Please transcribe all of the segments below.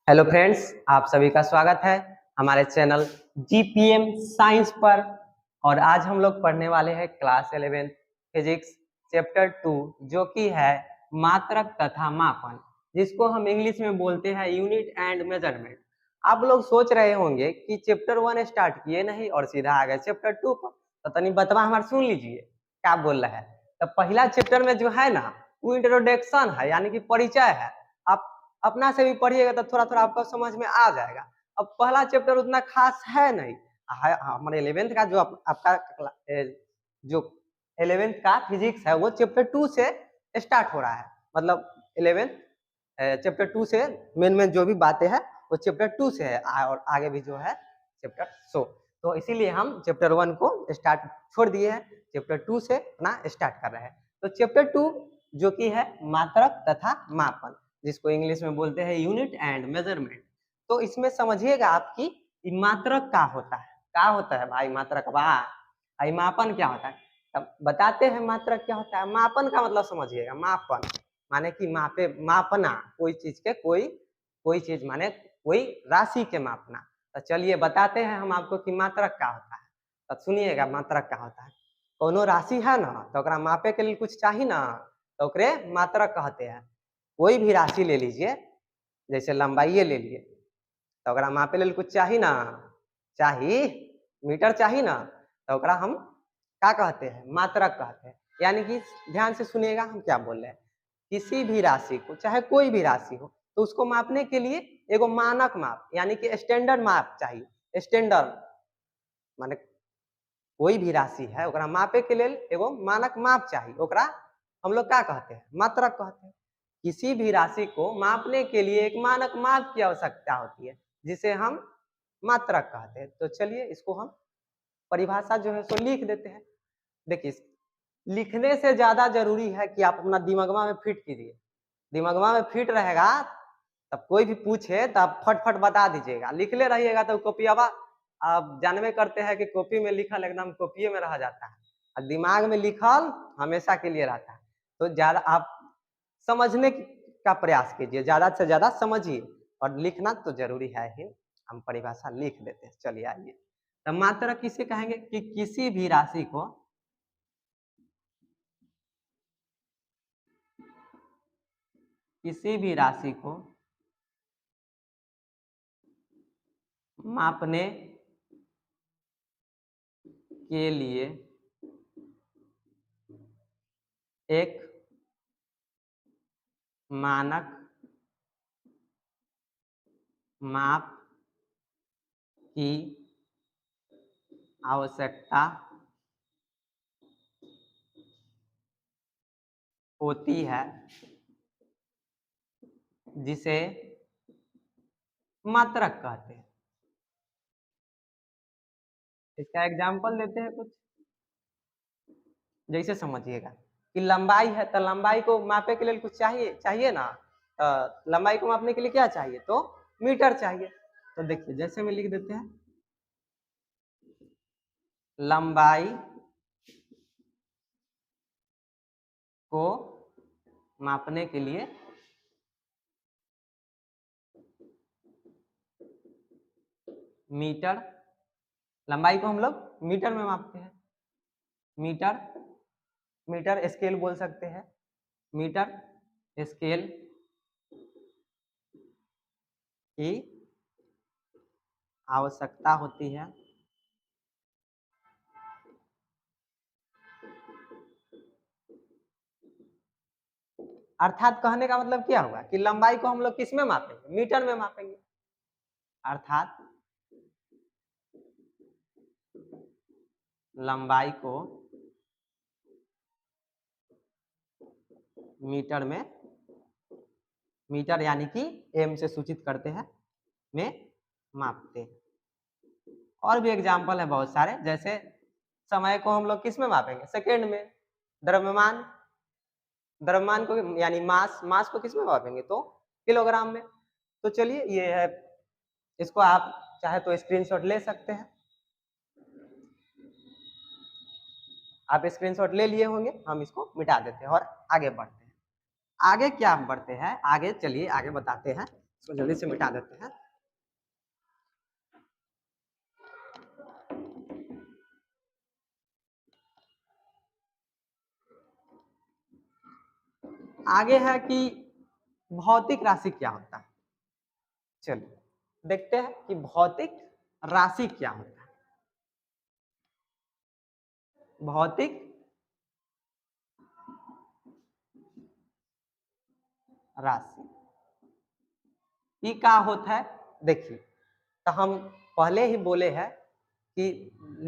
Hello friends, आप सभी का स्वागत है हमारे चैनल जीपीएम साइंस पर। और आज हम लोग पढ़ने वाले हैं क्लास 11 फिजिक्स चैप्टर 2, जो कि है मात्रक तथा मापन, जिसको हम इंग्लिश में बोलते हैं यूनिट एंड मेजरमेंट। आप लोग सोच रहे होंगे कि चैप्टर 1 स्टार्ट किए नहीं और सीधा आ गए चैप्टर 2 पर, तो तनी बतवा हमारे सुन लीजिए क्या बोल रहा है। तो पहला चैप्टर में जो है ना, वो इंट्रोडक्शन है, यानी कि परिचय है। आप अपना से भी पढ़िएगा तो थोड़ा थोड़ा आपको समझ में आ जाएगा। अब पहला चैप्टर उतना खास है नहीं, हमारे 11th का जो जो 11th का फिजिक्स है वो चैप्टर 2 से स्टार्ट हो रहा है। मतलब 11th चैप्टर 2 से मेन मेन जो भी बातें हैं वो चैप्टर 2 से है, और आगे भी जो है चैप्टर सो। तो इसीलिए हम चैप्टर 1 को स्टार्ट छोड़ दिए हैं, चैप्टर 2 से अपना स्टार्ट कर रहे हैं। तो चैप्टर 2 जो कि है मात्रक तथा मापन, जिसको इंग्लिश में बोलते हैं यूनिट एंड मेजरमेंट। तो इसमें समझिएगा आपकी मात्रक क्या होता है, क्या होता है भाई मात्रक, भाई मापन क्या होता है। तब बताते हैं मात्रक क्या होता है। मापन का मतलब समझिएगा, मापन माने कि मापे, मापना कोई चीज के, कोई चीज माने कोई राशि के मापना। तो चलिए बताते हैं हम आपको कि मात्रक क्या होता है। तो सुनिएगा मात्रक क्या होता है। कोनो राशि है ना, तो ओकरा मापे के लिए कुछ चाहिए ना, तो ओकरे मात्रक कहते हैं। कोई भी राशि ले लीजिए, जैसे लंबाई ले लिए, तो ओकरा मापे लेल कुछ चाहिए ना, चाहिए मीटर चाहिए ना, तो ओकरा हम क्या कहते हैं, मात्रक कहते हैं। यानी कि ध्यान से सुनिएगा हम क्या बोल रहे हैं। किसी भी राशि को, चाहे कोई भी राशि हो, तो उसको मापने के लिए एगो मानक माप यानी कि स्टैंडर्ड माप चाहिए। स्टैंडर्ड माने कोई भी राशि है ओकरा मापे के लिए एगो मानक माप चाहिए, ओकरा हम लोग क्या कहते हैं, मात्रक कहते हैं। किसी भी राशि को मापने के लिए एक मानक माप की आवश्यकता होती है, जिसे हम मात्रक कहते हैं। तो चलिए इसको हम परिभाषा जो है सो लिख देते हैं। देखिए, लिखने से ज्यादा जरूरी है कि आप अपना दिमागवा में फिट कीजिए। दिमागवा में फिट रहेगा तब कोई भी पूछे तो आप फट बता दीजिएगा। लिखले रहिएगा तो कॉपियावा, आप जानबे करते हैं कि कॉपी में लिखल एकदम कॉपी में रह जाता है, और दिमाग में लिखल हमेशा के लिए रहता है। तो ज्यादा आप समझने का प्रयास कीजिए, ज्यादा से ज्यादा समझिए, और लिखना तो जरूरी है ही। हम परिभाषा लिख देते हैं, चलिए आइए। तो मात्रक किसे कहेंगे कि किसी भी राशि को मापने के लिए एक मानक माप की आवश्यकता होती है, जिसे मात्रक कहते हैं। इसका एग्जाम्पल देते हैं कुछ, जैसे समझिएगा कि लंबाई है, तो लंबाई को मापे के लिए कुछ चाहिए चाहिए ना। लंबाई को मापने के लिए क्या चाहिए, तो मीटर चाहिए। तो देखिए जैसे में लिख देते हैं, लंबाई को मापने के लिए मीटर, लंबाई को हम लोग मीटर में मापते हैं। मीटर, मीटर स्केल बोल सकते हैं, मीटर स्केल की आवश्यकता होती है। अर्थात कहने का मतलब क्या हुआ कि लंबाई को हम लोग किस में मापेंगे, मीटर में मापेंगे। अर्थात लंबाई को मीटर में, मीटर यानी कि एम से सूचित करते हैं, में मापते हैं। और भी एग्जाम्पल है बहुत सारे, जैसे समय को हम लोग किस में मापेंगे, सेकेंड में। द्रव्यमान, द्रव्यमान को यानी मास, मास को किस में मापेंगे, तो किलोग्राम में। तो चलिए ये है, इसको आप चाहे तो स्क्रीनशॉट ले सकते हैं। आप स्क्रीनशॉट ले लिए होंगे, हम इसको मिटा देते हैं और आगे बढ़ते हैं। आगे क्या बढ़ते हैं, आगे चलिए आगे बताते हैं। इसको जल्दी से मिटा देते हैं। आगे है कि भौतिक राशि क्या होता है। चलिए देखते हैं कि भौतिक राशि क्या होता है। भौतिक राशि ये क्या होता है। देखिए तो हम पहले ही बोले हैं कि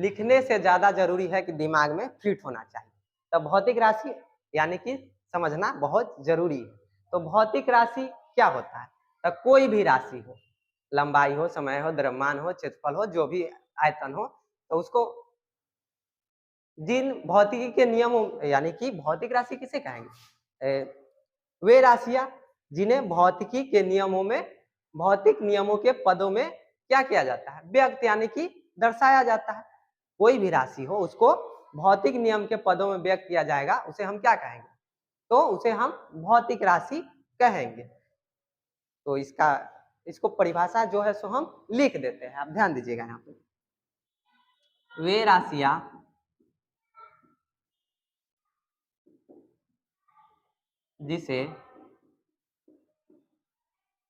लिखने से ज्यादा जरूरी है कि दिमाग में फिट होना चाहिए। तो भौतिक राशि यानी कि समझना बहुत जरूरी है। तो भौतिक राशि क्या होता है। तो कोई भी राशि हो, लंबाई हो, समय हो, द्रव्यमान हो, क्षेत्रफल हो, जो भी आयतन हो, तो उसको जिन भौतिकी के नियमों यानी कि भौतिक राशि किसे कहेंगे, वे राशियां जिन्हें भौतिकी के नियमों में, भौतिक नियमों के पदों में क्या किया जाता है, व्यक्त यानी कि दर्शाया जाता है। कोई भी राशि हो उसको भौतिक नियम के पदों में व्यक्त किया जाएगा, उसे हम क्या कहेंगे, तो उसे हम भौतिक राशि कहेंगे। तो इसको परिभाषा जो है सो हम लिख देते हैं, आप ध्यान दीजिएगा यहाँ पे। वे राशियां जिसे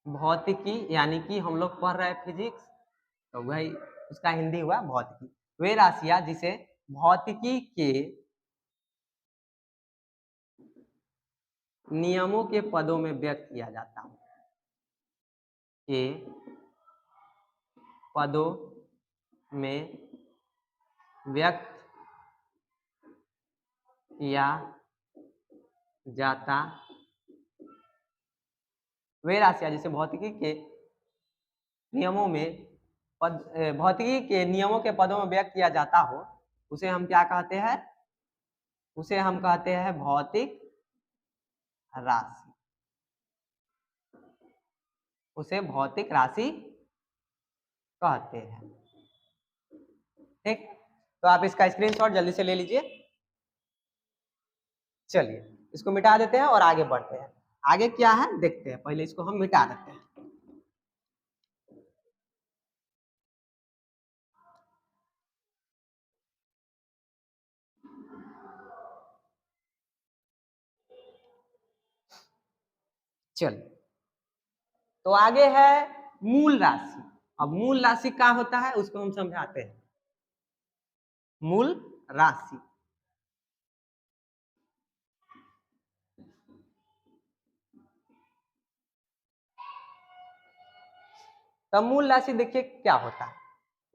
भौतिकी यानी कि हम लोग पढ़ रहे हैं फिजिक्स, तो वही उसका हिंदी हुआ भौतिकी। वे राशियां जिसे भौतिकी के नियमों के पदों में व्यक्त किया जाता है, के पदों में व्यक्त किया जाता। वे राशियां जिसे भौतिकी के नियमों में भौतिकी के नियमों के पदों में व्यक्त किया जाता हो, उसे हम क्या कहते हैं, उसे हम कहते हैं भौतिक राशि। उसे भौतिक राशि कहते हैं। ठीक, तो आप इसका स्क्रीनशॉट जल्दी से ले लीजिए। चलिए इसको मिटा देते हैं और आगे बढ़ते हैं। आगे क्या है देखते हैं, पहले इसको हम मिटा देते हैं। चलिए तो आगे है मूल राशि। अब मूल राशि क्या होता है उसको हम समझाते हैं। मूल राशि, तो मूल राशि देखिए क्या होता है।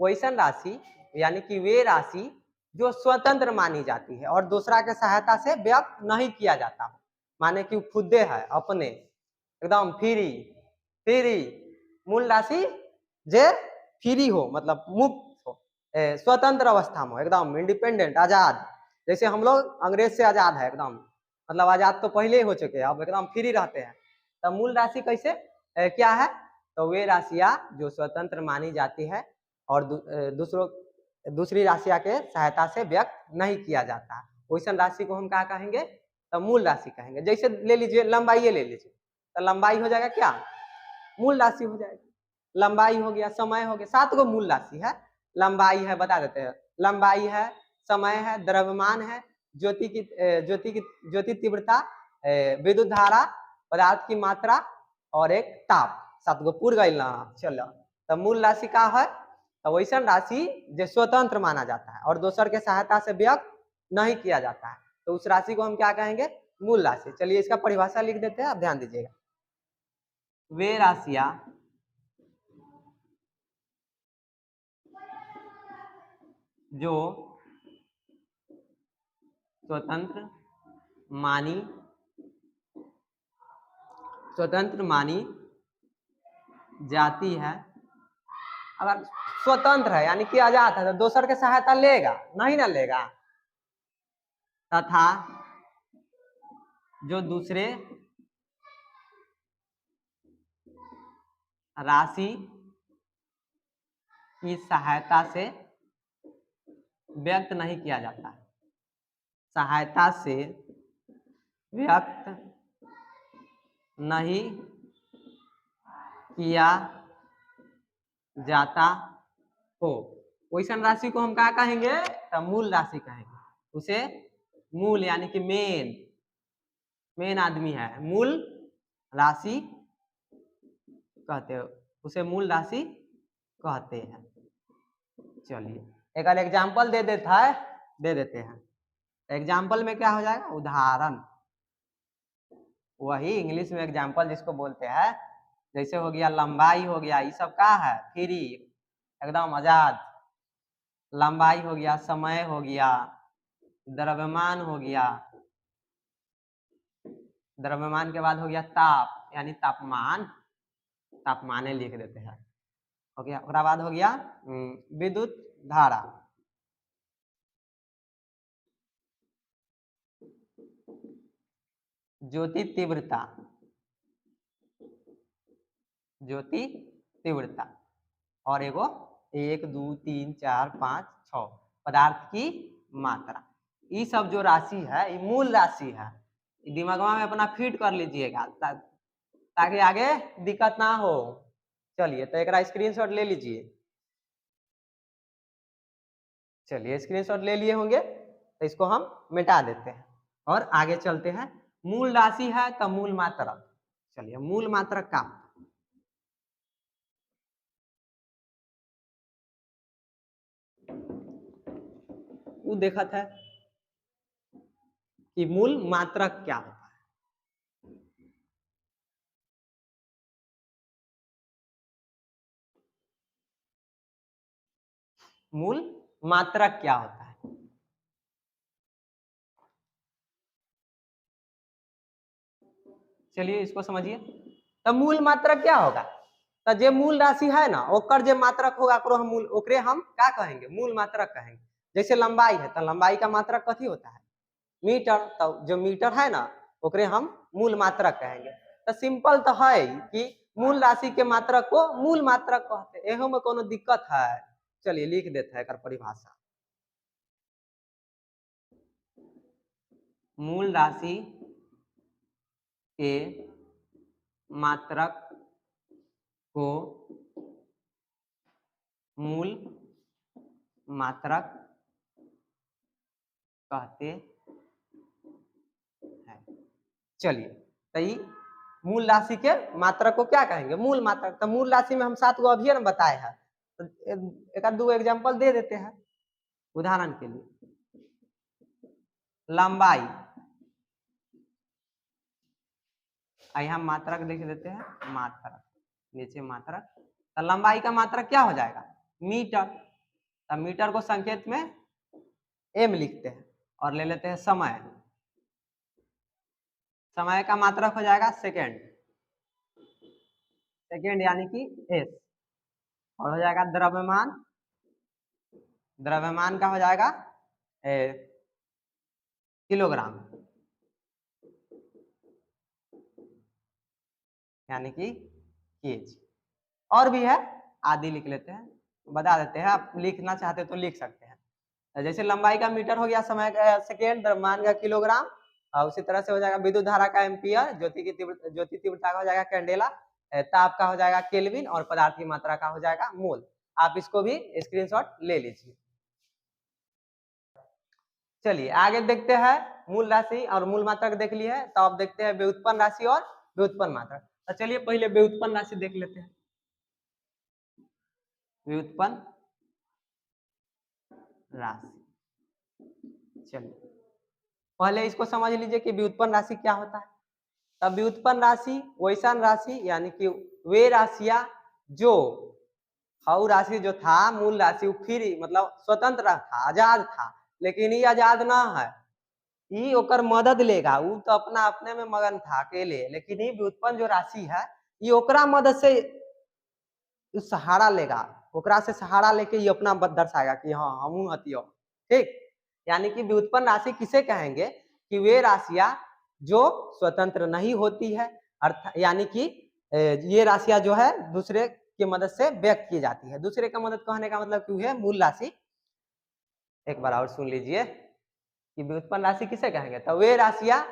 वैसन राशि यानी कि वे राशि जो स्वतंत्र मानी जाती है और दूसरा के सहायता से व्यक्त नहीं किया जाता, माने कि खुदे है अपने एकदम फ्री फ्री। मूल राशि जे फ्री हो मतलब मुक्त हो, स्वतंत्र अवस्था में हो, एकदम इंडिपेंडेंट आजाद। जैसे हम लोग अंग्रेज से आजाद है एकदम, मतलब आजाद तो पहले ही हो चुके हैं, अब एकदम फ्री रहते हैं। तब मूल राशि कैसे क्या है, तो वे राशियां जो स्वतंत्र मानी जाती है और दूसरी राशियां के सहायता से व्यक्त नहीं किया जाता, वैसन राशि को हम क्या कहेंगे, तो मूल राशि कहेंगे। जैसे ले लीजिए लंबाई ले लीजिए, तो लंबाई हो जाएगा क्या, मूल राशि हो जाएगा। लंबाई हो गया, समय हो गया, 7 गो मूल राशि है। लंबाई है, बता देते हैं, लंबाई है, समय है, द्रव्यमान है, ज्योति तीव्रता, विद्युत धारा, पदार्थ की मात्रा और एक ताप। 7 गो पूर गई ना। चलो तो मूल राशि का है, तो वैसन राशि जो स्वतंत्र माना जाता है और दोसर के सहायता से व्यक्त नहीं किया जाता है, तो उस राशि को हम क्या कहेंगे, मूल राशि। चलिए इसका परिभाषा लिख देते हैं, आप ध्यान दीजिएगा। वे राशियां जो स्वतंत्र मानी जाती है। अगर स्वतंत्र है यानी कि आजाद है, तो दोसर के सहायता लेगा नहीं ना लेगा, तथा जो दूसरे राशि की सहायता से व्यक्त नहीं किया जाता है, सहायता से व्यक्त नहीं किया जाता हो, वैसन राशि को हम क्या कहेंगे? तो मूल राशि कहेंगे। उसे मूल यानी कि मेन आदमी है, मूल राशि कहते हैं, उसे मूल राशि कहते हैं। चलिए एक एग्जाम्पल दे देते हैं। एग्जाम्पल में क्या हो जाएगा? उदाहरण। वही इंग्लिश में एग्जाम्पल जिसको बोलते हैं, जैसे हो गया लंबाई हो गया, ये सब का है? फ्री, एकदम आजाद। लंबाई हो गया, समय हो गया, द्रव्यमान हो गया, द्रव्यमान के बाद हो गया ताप यानी तापमान, तापमाने लिख देते हैं, हो गया। उसके बाद हो गया विद्युत धारा, ज्योति तीव्रता, ज्योति तीव्रता, और एगो 1 2 3 4 5 6 पदार्थ की मात्रा। ये सब जो राशि है ये मूल राशि है, दिमाग में अपना फिट कर लीजिएगा ताकि आगे दिक्कत ना हो। चलिए तो एक स्क्रीनशॉट ले लीजिए। चलिए स्क्रीनशॉट ले लिए होंगे तो इसको हम मिटा देते हैं और आगे चलते हैं। मूल राशि है तो मूल मात्रक। चलिए मूल मात्रक का वो देखा था कि मूल मात्रक क्या होता है। मूल मात्रक क्या होता है? चलिए इसको समझिए। तो मूल मात्रक क्या होगा? तो जे मूल राशि है ना, ओकर जे मात्रक होगा हम मूल, ओकरे हम क्या कहेंगे? मूल मात्रक कहेंगे। जैसे लंबाई है तो लंबाई का मात्रक कथी होता है? मीटर। तो जो मीटर है ना ओकरे हम मूल मात्रक कहेंगे। तो सिंपल तो है कि मूल राशि के मात्रक को मूल मात्रक कहते हैं, एहो में कोनो दिक्कत है? चलिए लिख देते हैं परिभाषा। मूल राशि के मात्रक को मूल मात्रक कहते हैं। चलिए तो मूल राशि के मात्रक को क्या कहेंगे? मूल मात्रक। तो मूल राशि में हम 7 गो अभी न बताए हैं, तो एक आध दो एग्जाम्पल दे देते हैं उदाहरण के लिए। लंबाई, यहाँ मात्रक लिख देते हैं, मात्रक नीचे मात्रक। तो लंबाई का मात्रक क्या हो जाएगा? मीटर। तो मीटर को संकेत में एम लिखते हैं और ले लेते हैं समय। समय का मात्रक हो जाएगा सेकेंड, सेकेंड यानी कि एस। और हो जाएगा द्रव्यमान, द्रव्यमान का हो जाएगा किलोग्राम यानी कि केज। और भी है, आदि लिख लेते हैं, बता देते हैं, आप लिखना चाहते तो लिख सकते हैं। जैसे लंबाई का मीटर हो गया, समय का सेकेंड, द्रव्यमान का किलोग्राम, और उसी तरह से हो जाएगा विद्युत धारा का एम्पियर, ज्योति तीव्रता का हो जाएगा कैंडेला, ताप का हो जाएगा केल्विन, और पदार्थ की मात्रा का हो जाएगा मोल। आप इसको भी स्क्रीनशॉट ले लीजिए। चलिए आगे देखते हैं। मूल राशि और मूल मात्रक देख लिए है, तो अब देखते हैं व्युत्पन्न राशि और व्युत्पन्न मात्रक। तो चलिए पहले व्युत्पन्न राशि देख लेते हैं। व्युत्पन्न राशि, चलिए पहले इसको समझ लीजिए कि व्युत्पन्न राशि क्या होता है। तब व्युत्पन्न राशि वैसन राशि यानी कि वे राशियां जो हाउ राशि जो था मूल राशि वो फिर मतलब स्वतंत्र था, आजाद था, लेकिन ये आजाद ना है, ये ओकर मदद लेगा। वो तो अपना अपने में मगन था अकेले, लेकिन ये व्युत्पन्न जो राशि है ये ओकरा मदद से सहारा लेगा, ओकरा से सहारा लेके ये अपना दर्शाएगा कि हाँ हम हतियो। ठीक, यानी कि व्युत्पन्न राशि किसे कहेंगे? कि वे राशियां जो स्वतंत्र नहीं होती है, अर्थ यानी कि ये राशियां जो है दूसरे की मदद से व्यक्त की जाती है। दूसरे का मदद कहने का मतलब क्यों है? मूल राशि। एक बार और सुन लीजिए कि व्युत्पन्न राशि किसे कहेंगे? तो वे राशियां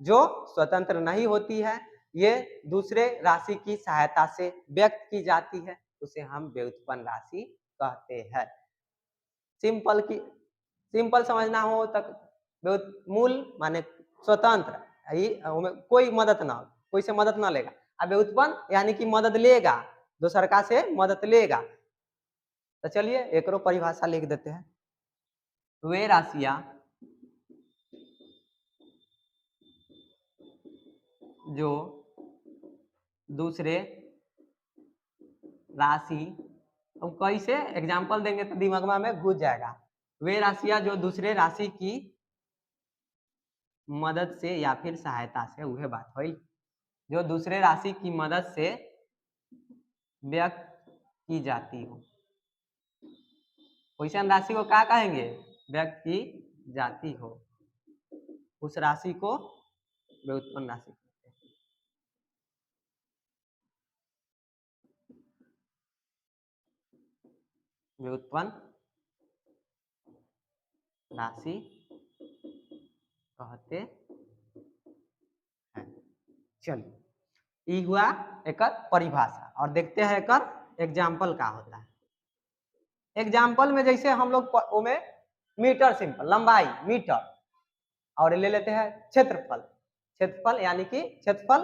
जो स्वतंत्र नहीं होती है, ये दूसरे राशि की सहायता से व्यक्त की जाती है, उसे हम व्युत्पन्न राशि कहते हैं। सिंपल समझना हो तो मूल माने स्वतंत्र, कोई मदद ना हो, कोई से मदद ना लेगा। अब व्युत्पन्न यानी कि मदद लेगा, दोसर का से मदद लेगा। तो चलिए एक परिभाषा लिख देते हैं। वे राशियां जो दूसरे राशि, अब कैसे एग्जाम्पल देंगे तो दिमाग में घुस जाएगा। वे राशियां जो दूसरे राशि की मदद से या फिर सहायता से, वह बात हुई जो दूसरे राशि की मदद से व्यक्त की जाती हो। क्वेश्चन राशि को क्या कहेंगे? व्यक्त की जाती हो, उस राशि को व्युत्पन्न राशि कहते हैं। व्युत्पन्न राशि कहते हैं। चलिए ये हुआ एक परिभाषा, और देखते हैं एक एग्जाम्पल का होता है। एग्जाम्पल में जैसे हम लोग में मीटर, सिंपल लंबाई मीटर, और ले लेते हैं क्षेत्रफल। क्षेत्रफल यानी कि क्षेत्रफल,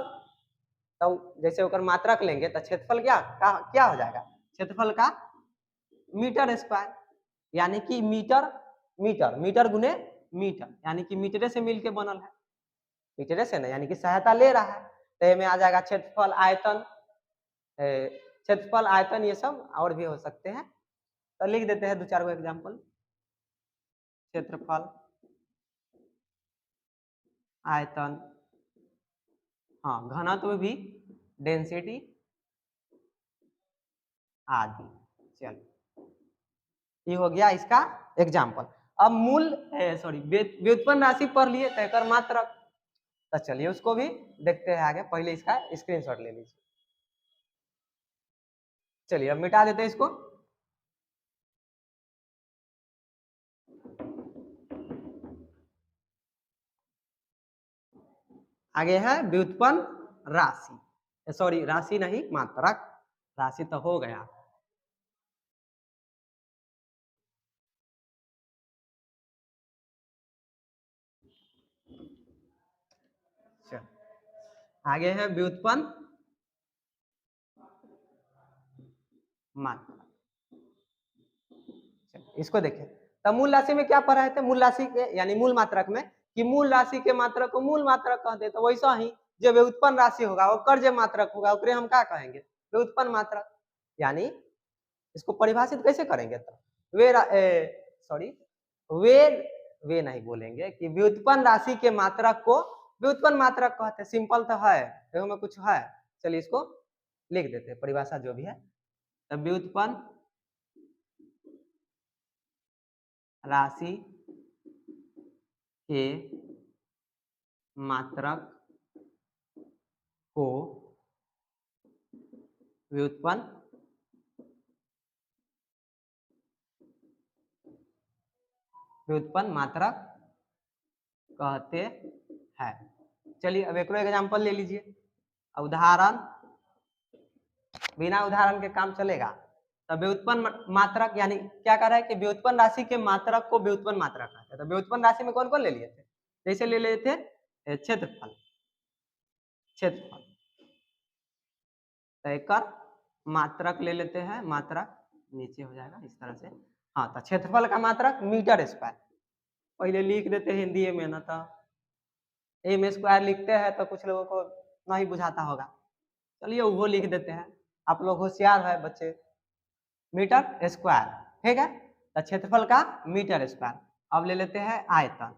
तो जैसे ओकर मात्रक लेंगे तो क्षेत्रफल क्या हो जाएगा? क्षेत्रफल का मीटर स्क्वायर, यानी कि मीटर गुने मीटर, यानी कि मीटरे से मिलके बनल है, मीटरे से ना, यानी कि सहायता ले रहा है। तो में आ जाएगा क्षेत्रफल, आयतन, ये सब और भी हो सकते हैं। तो लिख देते हैं 2-4 गो एग्जाम्पल। क्षेत्रफल, आयतन, हाँ घनत्व भी, डेंसिटी आदि। चलो ये हो गया इसका एग्जाम्पल। अब व्युत्पन्न राशि पढ़ लिए तो एक मात्रक, तो चलिए उसको भी देखते हैं आगे। पहले इसका स्क्रीनशॉट ले लीजिए। चलिए अब मिटा देते हैं इसको। आगे है व्युत्पन्न राशि, सॉरी राशि नहीं, मात्रक। राशि तो हो गया। आगे है व्युत्पन्न मात्रक। इसको देखें तो मूल राशि में क्या पढ़ा थे? मूल राशि के यानी मूल मात्रक में, कि मूल राशि के मात्रक को मूल मात्रक कहते। तो वैसा ही जो व्युत्पन्न राशि होगा ओकर जो मात्रक होगा ओकरे हम क्या कहेंगे? व्युत्पन्न मात्रक। यानी इसको परिभाषित कैसे करेंगे? तो वे नहीं बोलेंगे कि व्युत्पन्न राशि के मात्रक को व्युत्पन्न मात्रक कहते। सिंपल तो है, देखो में कुछ है। चलिए इसको लिख देते हैं परिभाषा जो भी है। तो व्युत्पन्न राशि के मात्रक को व्युत्पन्न मात्रक कहते हैं। चलिए अब एक एग्जाम्पल ले लीजिए। उदाहरण, बिना उदाहरण के काम चलेगा। तो व्युत्पन्न मात्रक यानी क्या कर रहा है कि व्युत्पन्न राशि के मात्रक को व्युत्पन्न मात्रक कहते हैं। तो व्युत्पन्न राशि में कौन कौन ले लिए थे? जैसे ले लिए थे क्षेत्रफल, तो एक मात्रक ले लेते हैं, मात्रक नीचे हो जाएगा इस तरह से। हाँ, तो क्षेत्रफल का मात्रक मीटर स्क्वायर। पहले लिख देते हैं हिंदी में, ना तो एम स्क्वायर लिखते हैं तो कुछ लोगों को नहीं बुझाता होगा। चलिए वो लिख देते हैं, आप लोग होशियार है बच्चे। मीटर स्क्वायर, ठीक है। तो क्षेत्रफल का मीटर स्क्वायर। अब ले लेते हैं आयतन।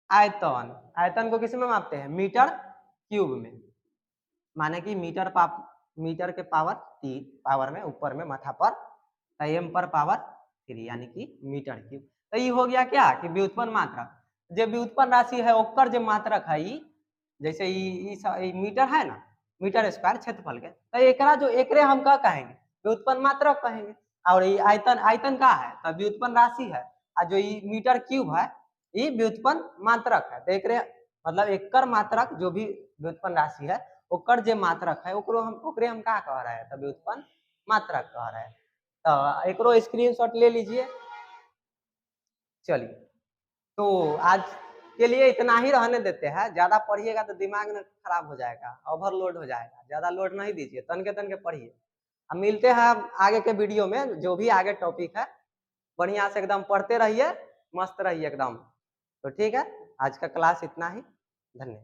आयतन को किस में मापते हैं? मीटर क्यूब में, माने कि मीटर के पावर में ऊपर में माथा पर एम पर पावर 3, यानी कि मीटर क्यूब। तो ये हो गया क्या कि व्युत्पन्न मात्रक। जो व्युत्पन्न राशि है ओकर जो मात्रक है, जैसे मीटर है ना, मीटर स्क्वायर क्षेत्रफल के, तो एकरे हम क्या कहेंगे? व्युत्पन्न मात्रक कहेंगे। और ये आयतन का है तो व्युत्पन्न राशि है, और जो ये मीटर क्यूब है ये व्युत्पन्न मात्रक है। तो एकरे मतलब एकर मात्रक जो भी व्युत्पन्न राशि है ओकर जे मात्रक है ओकरे हम का कह रहे हैं, तो व्युत्पन्न मात्रक कह रहे हैं। तो एकरो स्क्रीनशॉट ले लीजिए। चलिए, तो आज के लिए इतना ही रहने देते हैं। ज्यादा पढ़िएगा तो दिमाग में खराब हो जाएगा, ओवरलोड हो जाएगा। ज्यादा लोड नहीं दीजिए, तनके तनके पढ़िए। अब मिलते हैं आगे के वीडियो में, जो भी आगे टॉपिक है बढ़िया से एकदम पढ़ते रहिए, मस्त रहिए एकदम। तो ठीक है, आज का क्लास इतना ही। धन्यवाद।